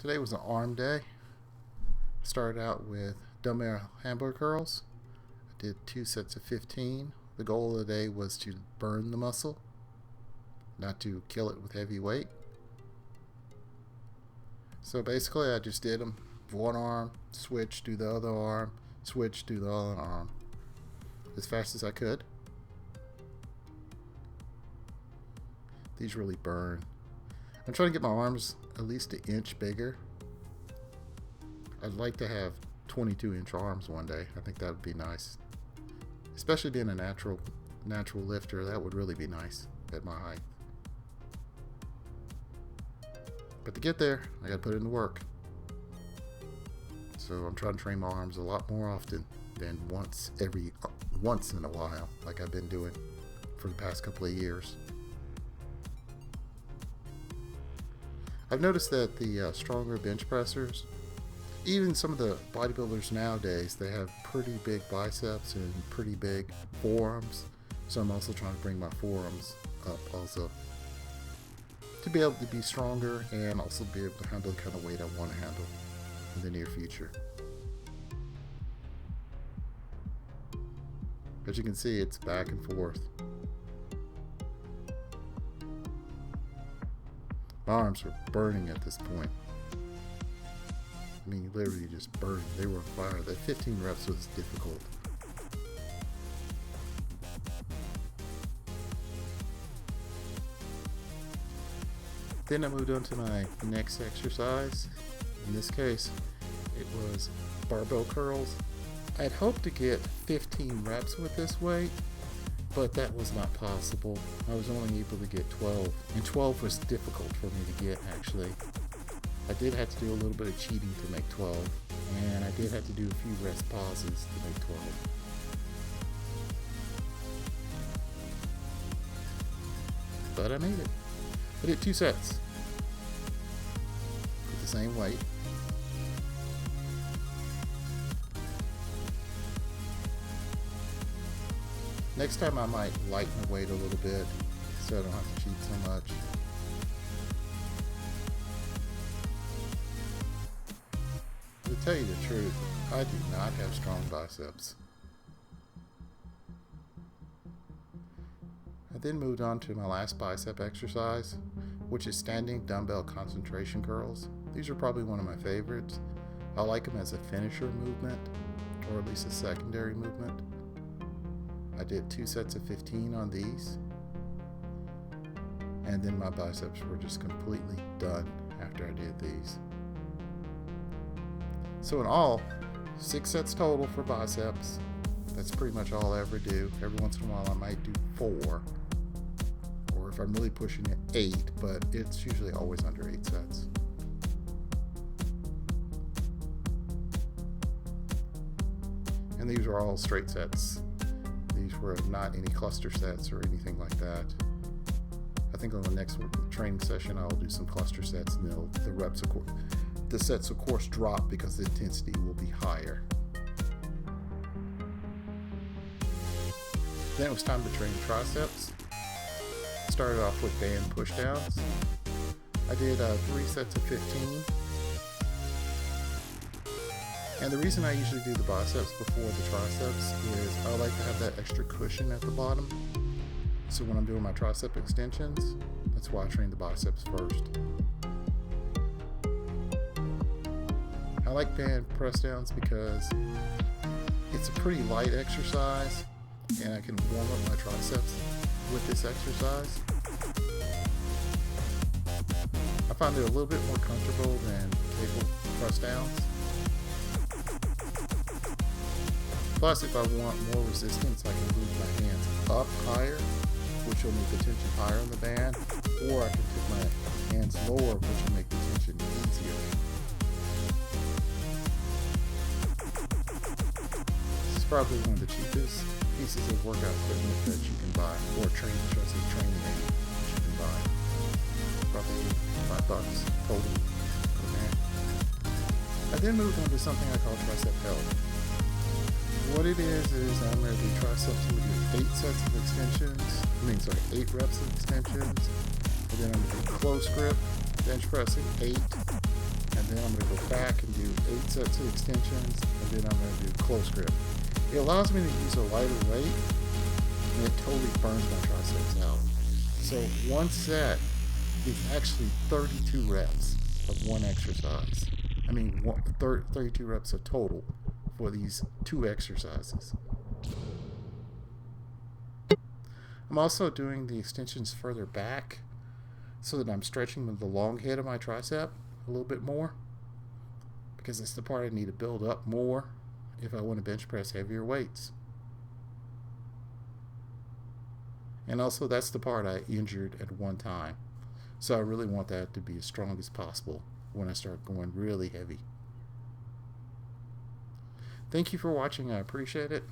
Today was an arm day. Started out with dumbbell hamburger curls. I did 2 sets of 15. The goal of the day was to burn the muscle, not to kill it with heavy weight. So basically I just did them one arm, switch, do the other arm, switch, do the other arm, as fast as I could. These really burn. I'm trying to get my arms at least an inch bigger. I'd like to have 22-inch arms one day. I think that would be nice. Especially being a natural lifter, that would really be nice at my height. But to get there, I gotta put in the work. So I'm trying to train my arms a lot more often than once in a while, like I've been doing for the past couple of years. I've noticed that the stronger bench pressers, even some of the bodybuilders nowadays, they have pretty big biceps and pretty big forearms. So I'm also trying to bring my forearms up also, to be able to be stronger and also be able to handle the kind of weight I want to handle in the near future. As you can see, it's back and forth. My arms were burning at this point. I mean, literally just burning. They were on fire. That 15 reps was difficult. Then I moved on to my next exercise. In this case, it was barbell curls. I had hoped to get 15 reps with this weight, but that was not possible. I was only able to get 12, and 12 was difficult for me to get, actually. I did have to do a little bit of cheating to make 12, and I did have to do a few rest pauses to make 12. But I made it. I did 2 sets with the same weight. Next time I might lighten the weight a little bit so I don't have to cheat so much. To tell you the truth, I do not have strong biceps. I then moved on to my last bicep exercise, which is standing dumbbell concentration curls. These are probably one of my favorites. I like them as a finisher movement, or at least a secondary movement. I did 2 sets of 15 on these, and then my biceps were just completely done after I did these. So in all, 6 sets total for biceps. That's pretty much all I ever do. Every once in a while I might do 4, or if I'm really pushing it, 8, but it's usually always under 8 sets. And these are all straight sets. These were not any cluster sets or anything like that. I think on the next training session I'll do some cluster sets, and the sets of course drop because the intensity will be higher. Then it was time to train triceps. Started off with band pushdowns. I did 3 sets of 15. And the reason I usually do the biceps before the triceps is I like to have that extra cushion at the bottom. So when I'm doing my tricep extensions, that's why I train the biceps first. I like band press downs because it's a pretty light exercise and I can warm up my triceps with this exercise. I find it a little bit more comfortable than cable press downs. Plus, if I want more resistance, I can move my hands up higher, which will make the tension higher on the band, or I can put my hands lower, which will make the tension easier. This is probably one of the cheapest pieces of workout equipment that you can buy, or training aid that you can buy. Probably $5 total per man. I then moved on to something I call Tricep Hell. What it is I'm going to do triceps with 8 sets of extensions. 8 reps of extensions. And then I'm going to do close grip, bench pressing 8, and then I'm going to go back and do 8 sets of extensions, and then I'm going to do close grip. It allows me to use a lighter weight, and it totally burns my triceps out. So one set is actually 32 reps of one exercise. I mean, 32 reps of total for these 2 exercises. I'm also doing the extensions further back so that I'm stretching the long head of my tricep a little bit more, because it's the part I need to build up more if I want to bench press heavier weights. And also that's the part I injured at one time. So I really want that to be as strong as possible when I start going really heavy. Thank you for watching. I appreciate it.